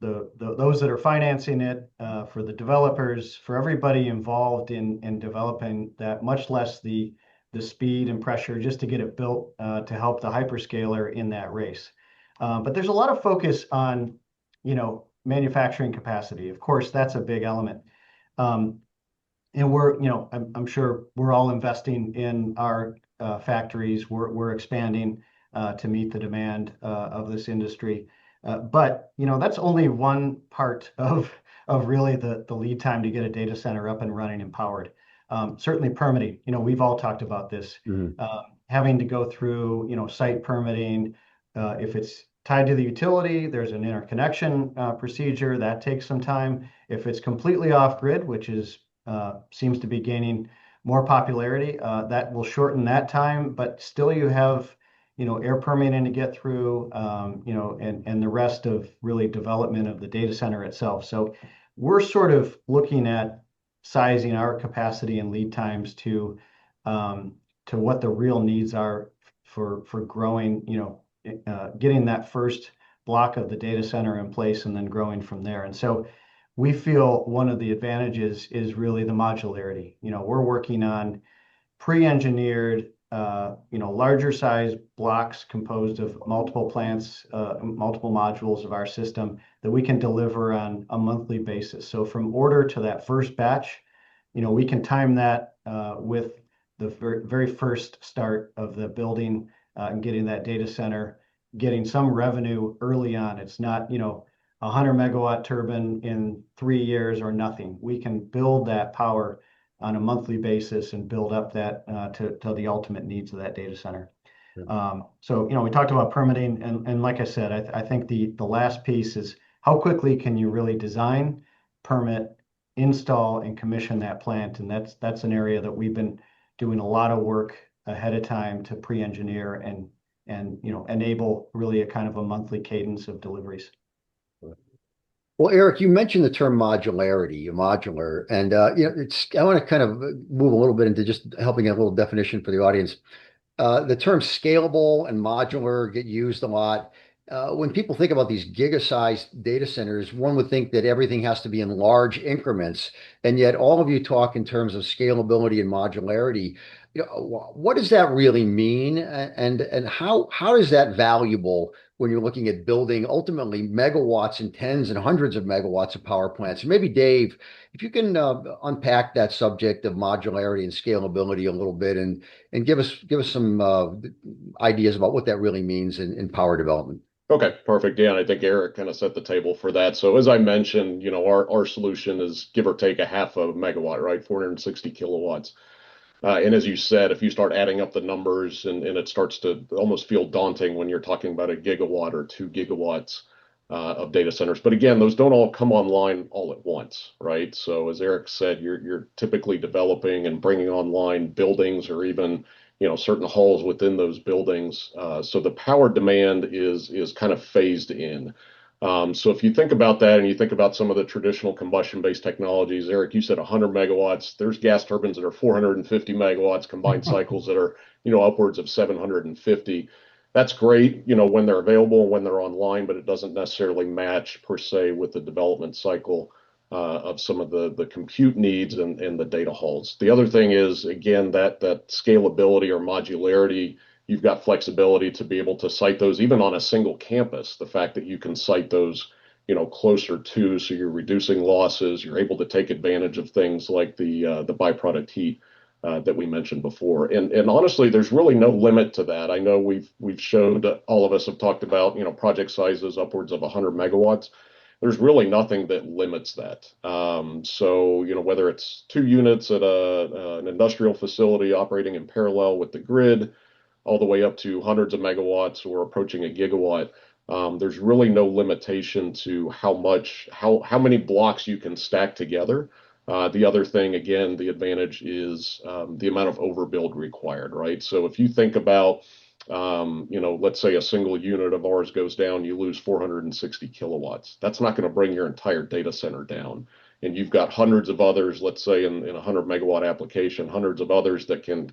those that are financing it, for the developers, for everybody involved in developing that, much less the speed and pressure just to get it built to help the hyperscaler in that race. But there's a lot of focus on, manufacturing capacity. Of course, that's a big element. And I'm sure we're all investing in our factories. We're expanding to meet the demand of this industry. But that's only one part of really the lead time to get a data center up and running and powered. Certainly permitting. We've all talked about this. Mhm. Having to go through site permitting. If it's tied to the utility, there's an interconnection procedure that takes some time. If it's completely off grid, which seems to be gaining more popularity, that will shorten that time. But still, you have air permitting to get through, and the rest of really development of the data center itself. So we're sort of looking at sizing our capacity and lead times to what the real needs are for growing, getting that first block of the data center in place and then growing from there. And so we feel one of the advantages is really the modularity. We're working on pre-engineered, larger size blocks composed of multiple plants, multiple modules of our system that we can deliver on a monthly basis. So from order to that first batch, we can time that with the very first start of the building and getting that data center, getting some revenue early on. It's not, 100 megawatt turbine in 3 years or nothing. We can build that power on a monthly basis and build up that to the ultimate needs of that data center. So, we talked about permitting, and like I said, I think the last piece is how quickly can you really design, permit, install, and commission that plant, and that's an area that we've been doing a lot of work ahead of time to pre-engineer and enable really a kind of a monthly cadence of deliveries. Well, Eric, you mentioned the term modularity, modular, and I want to kind of move a little bit into just helping a little definition for the audience. The terms scalable and modular get used a lot. When people think about these giga-sized data centers, one would think that everything has to be in large increments, and yet all of you talk in terms of scalability and modularity. What does that really mean, and how is that valuable when you're looking at building ultimately megawatts and tens and hundreds of megawatts of power plants? And maybe Dave, if you can unpack that subject of modularity and scalability a little bit, and give us some ideas about what that really means in power development. Okay, perfect. Yeah, and I think Eric kind of set the table for that. So as I mentioned, our solution is give or take a half a megawatt, right? 460 kilowatts. And as you said, if you start adding up the numbers and it starts to almost feel daunting when you're talking about a gigawatt or 2 gigawatts of data centers. But again, those don't all come online all at once, right? So as Eric said, you're typically developing and bringing online buildings or even certain halls within those buildings. So the power demand is kind of phased in. So if you think about that and you think about some of the traditional combustion-based technologies, Eric, you said 100 megawatts. There's gas turbines that are 450 megawatts, combined cycles that are, upwards of 750. That's great, when they're available and when they're online, but it doesn't necessarily match per se with the development cycle of some of the compute needs and the data halls. The other thing is, again, that scalability or modularity. You've got flexibility to be able to site those even on a single campus. The fact that you can site those, closer to, so you're reducing losses. You're able to take advantage of things like the byproduct heat that we mentioned before. And honestly, there's really no limit to that. I know we've showed, all of us have talked about, project sizes upwards of 100 megawatts. There's really nothing that limits that. So, whether it's 2 units at an industrial facility operating in parallel with the grid, all the way up to hundreds of megawatts or approaching a gigawatt. There's really no limitation to how many blocks you can stack together. The other thing, again, the advantage is the amount of overbuild required, right? So if you think about, let's say a single unit of ours goes down, you lose 460 kilowatts. That's not going to bring your entire data center down. And you've got hundreds of others, let's say in a 100 megawatt application, hundreds of others that can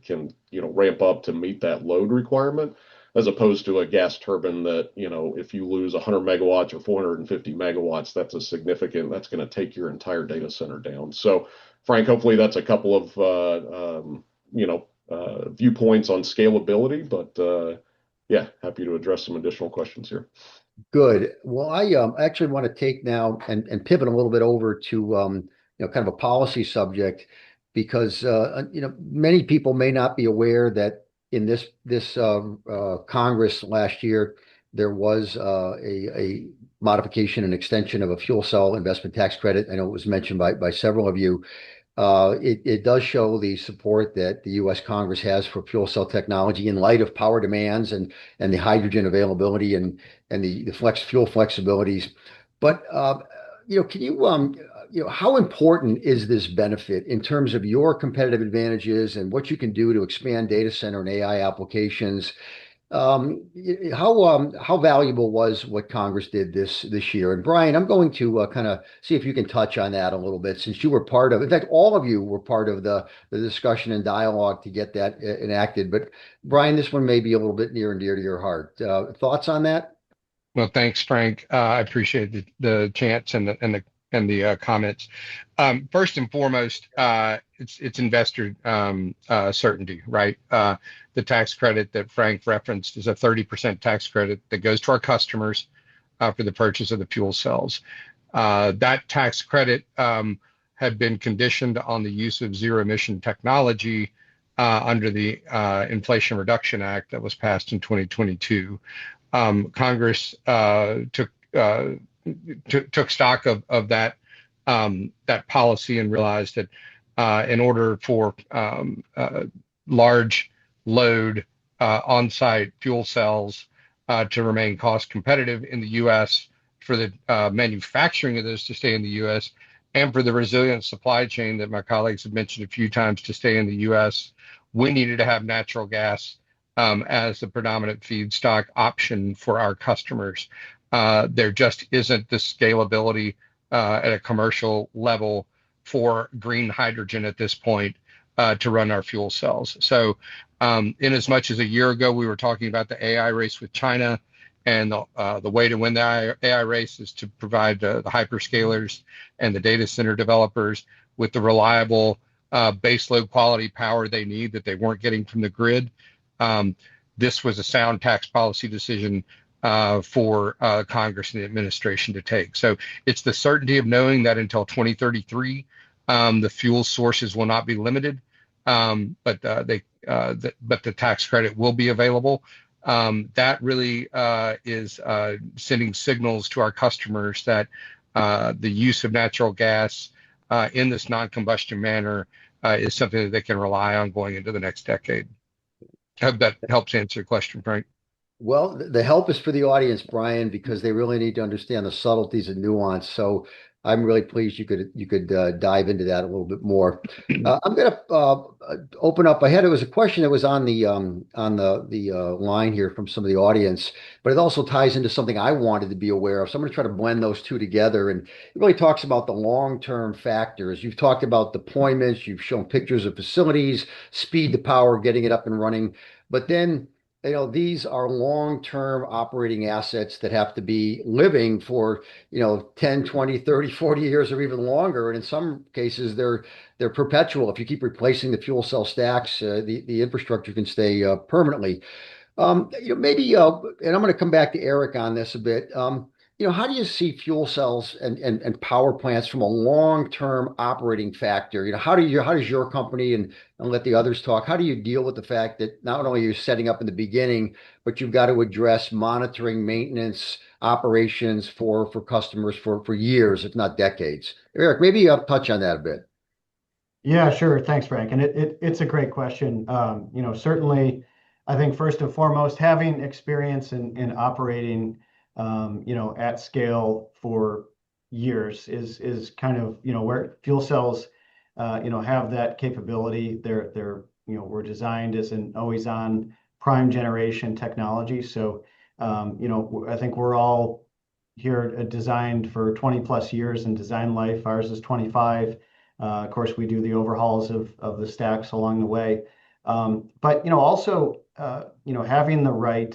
ramp up to meet that load requirement, as opposed to a gas turbine that, if you lose 100 megawatts or 450 megawatts, that's going to take your entire data center down. So, Frank, hopefully that's a couple of viewpoints on scalability, but yeah, happy to address some additional questions here. Good. Well, I actually want to take now and pivot a little bit over to kind of a policy subject because many people may not be aware that in this Congress last year there was a modification and extension of a fuel cell investment tax credit. I know it was mentioned by several of you. It does show the support that the U.S. Congress has for fuel cell technology in light of power demands and the hydrogen availability and the fuel flexibilities. But can how important is this benefit in terms of your competitive advantages and what you can do to expand data center and AI applications? How valuable was what Congress did this year? And Brian, I'm going to kind of see if you can touch on that a little bit, since you were part of. In fact, all of you were part of the discussion and dialogue to get that enacted. But Brian, this one may be a little bit near and dear to your heart. Thoughts on that? Well, thanks, Frank. I appreciate the chance and the comments. First and foremost, it's investor certainty, right? The tax credit that Frank referenced is a 30% tax credit that goes to our customers for the purchase of the fuel cells. That tax credit had been conditioned on the use of zero emission technology under the Inflation Reduction Act that was passed in 2022. Congress took stock of that policy and realized that in order for large load on-site fuel cells to remain cost competitive in the U.S., for the manufacturing of those to stay in the U.S., and for the resilient supply chain that my colleagues have mentioned a few times to stay in the U.S., we needed to have natural gas as the predominant feedstock option for our customers. There just isn't the scalability at a commercial level for green hydrogen at this point to run our fuel cells. So in as much as a year ago, we were talking about the AI race with China, and the way to win the AI race is to provide the hyperscalers and the data center developers with the reliable baseload quality power they need that they weren't getting from the grid. This was a sound tax policy decision for Congress and the administration to take. So it's the certainty of knowing that until 2033, the fuel sources will not be limited, but the tax credit will be available. That really is sending signals to our customers that the use of natural gas in this non-combustion manner is something that they can rely on going into the next decade. I hope that helps answer your question, Frank. Well, the help is for the audience, Brian, because they really need to understand the subtleties and nuance. So I'm really pleased you could dive into that a little bit more. I'm going to open up. It was a question that was on the line here from some of the audience, but it also ties into something I wanted to be aware of. So I'm going to try to blend those two together, and it really talks about the long-term factors. You've talked about deployments. You've shown pictures of facilities, speed to power, getting it up and running, but then these are long-term operating assets that have to be living for 10, 20, 30, 40 years or even longer. And in some cases, they're perpetual. If you keep replacing the fuel cell stacks, the infrastructure can stay permanently. Maybe, and I'm going to come back to Eric on this a bit. How do you see fuel cells and power plants from a long-term operating factor? How does your company, and let the others talk, how do you deal with the fact that not only are you setting up in the beginning, but you've got to address monitoring, maintenance, operations for customers for years, if not decades? Eric, maybe I'll touch on that a bit. Yeah, sure. Thanks, Frank. And it's a great question. Certainly, I think first and foremost, having experience in operating at scale for years is kind of, where fuel cells, have that capability. We're designed as an always on prime generation technology. So, I think we're all here designed for 20 plus years in design life. Ours is 25. Of course, we do the overhauls of the stacks along the way. But, also, having the right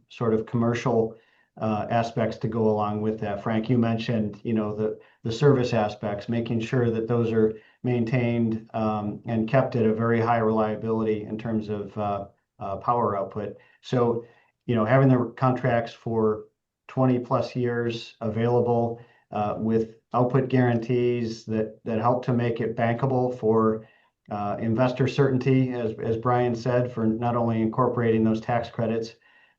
sort of commercial aspects to go along with that. Frank, you mentioned, the service aspects, making sure that those are maintained and kept at a very high reliability in terms of power output. So, having the contracts for 20 plus years available with output guarantees that help to make it bankable for investor certainty, as Brian said, for not only incorporating those tax credits,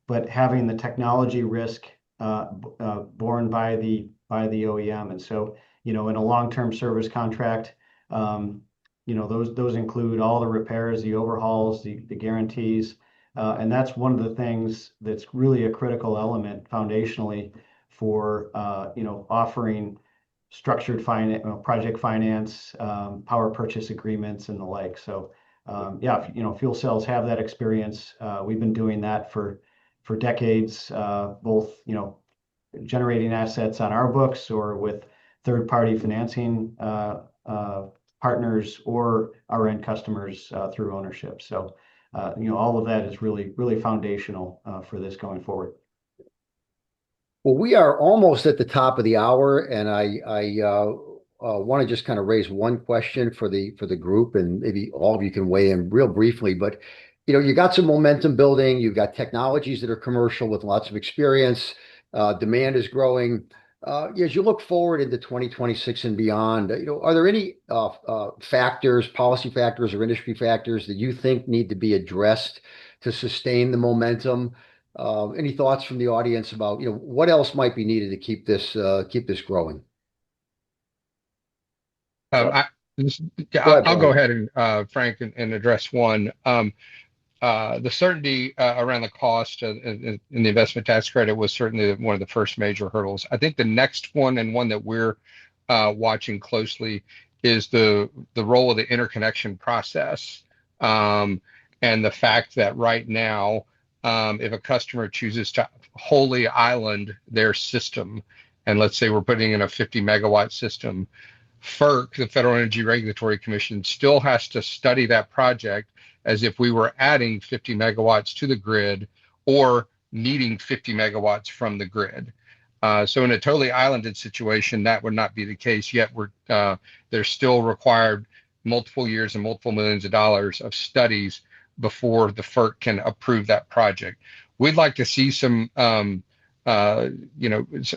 but having the technology risk borne by the OEM. And so, in a long-term service contract, those include all the repairs, the overhauls, the guarantees. And that's one of the things that's really a critical element foundationally for offering structured finance, project finance, power purchase agreements, and the like. So yeah, fuel cells have that experience. We've been doing that for decades, both generating assets on our books or with third-party financing partners or our end customers through ownership. So all of that is really foundational for this going forward. Well, we are almost at the top of the hour, and I want to just kind of raise one question for the group, and maybe all of you can weigh in real briefly. But you got some momentum building. You've got technologies that are commercial with lots of experience. Demand is growing. As you look forward into 2026 and beyond, are there any factors, policy factors, or industry factors that you think need to be addressed to sustain the momentum? Any thoughts from the audience about what else might be needed to keep this growing? I, I'll go ahead and Frank and address one. The certainty around the cost in the investment tax credit was certainly one of the first major hurdles. I think the next one, and one that we're watching closely, is the role of the interconnection process, and the fact that right now, if a customer chooses to wholly island their system, and let's say we're putting in a 50 megawatt system, FERC, the Federal Energy Regulatory Commission, still has to study that project as if we were adding 50 megawatts to the grid or needing 50 megawatts from the grid. So in a totally islanded situation, that would not be the case. Yet there's still required multiple years and multiple millions of dollars of studies before the FERC can approve that project. We'd like to see some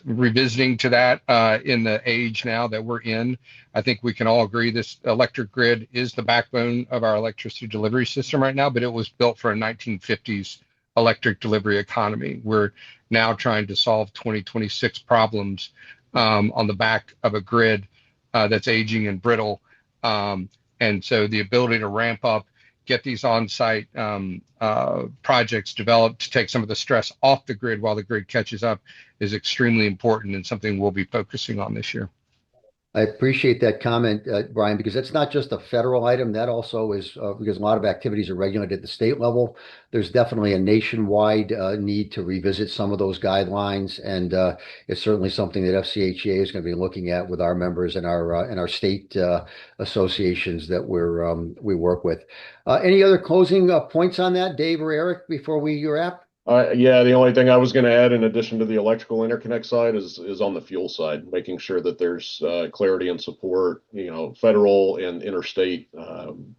revisiting to that in the age now that we're in. I think we can all agree this electric grid is the backbone of our electricity delivery system right now, but it was built for a 1950s electric delivery economy. We're now trying to solve 2026 problems on the back of a grid that's aging and brittle. And so the ability to ramp up, get these on-site projects developed to take some of the stress off the grid while the grid catches up is extremely important, and something we'll be focusing on this year. I appreciate that comment, Brian, because that's not just a federal item. That also is because a lot of activities are regulated at the state level. There's definitely a nationwide need to revisit some of those guidelines, and it's certainly something that FCHEA is going to be looking at with our members and our state associations that we work with. Any other closing points on that, Dave or Eric, before we wrap? Yeah, the only thing I was going to add in addition to the electrical interconnect side is on the fuel side, making sure that there's clarity and support, federal and interstate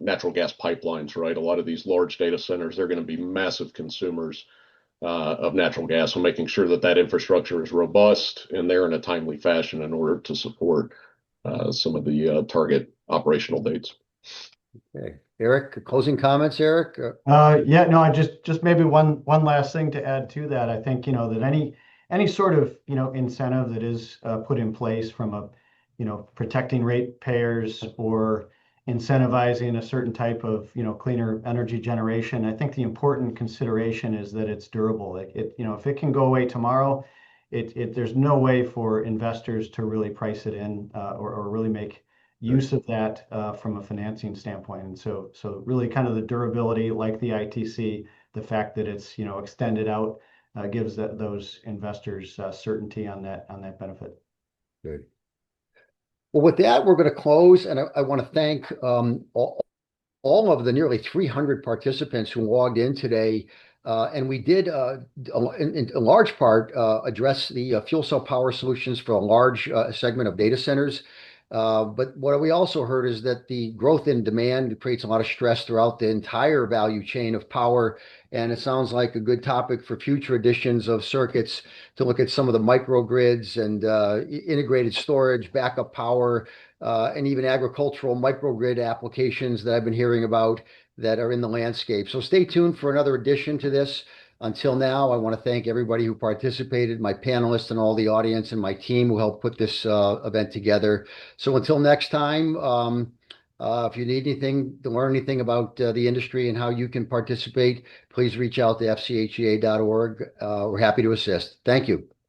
natural gas pipelines, right? A lot of these large data centers, they're going to be massive consumers of natural gas. So making sure that infrastructure is robust and there in a timely fashion in order to support some of the target operational dates. Okay. Eric, closing comments, Eric? Yeah, no, I just maybe one last thing to add to that. I think, that any sort of, incentive that is put in place from protecting ratepayers or incentivizing a certain type of, cleaner energy generation. I think the important consideration is that it's durable. If it can go away tomorrow, there's no way for investors to really price it in or really make use of that from a financing standpoint. And so really kind of the durability, like the ITC, the fact that it's extended out gives those investors certainty on that benefit. Good. Well, with that, we're going to close, and I want to thank all of the nearly 300 participants who logged in today. And we did, in large part, address the fuel cell power solutions for a large segment of data centers. But what we also heard is that the growth in demand creates a lot of stress throughout the entire value chain of power. And it sounds like a good topic for future editions of circuits to look at some of the microgrids and integrated storage, backup power, and even agricultural microgrid applications that I've been hearing about that are in the landscape. So stay tuned for another edition to this. Until now, I want to thank everybody who participated, my panelists and all the audience and my team who helped put this event together. So until next time, if you need anything to learn anything about the industry and how you can participate, please reach out to fchea.org. We're happy to assist. Thank you.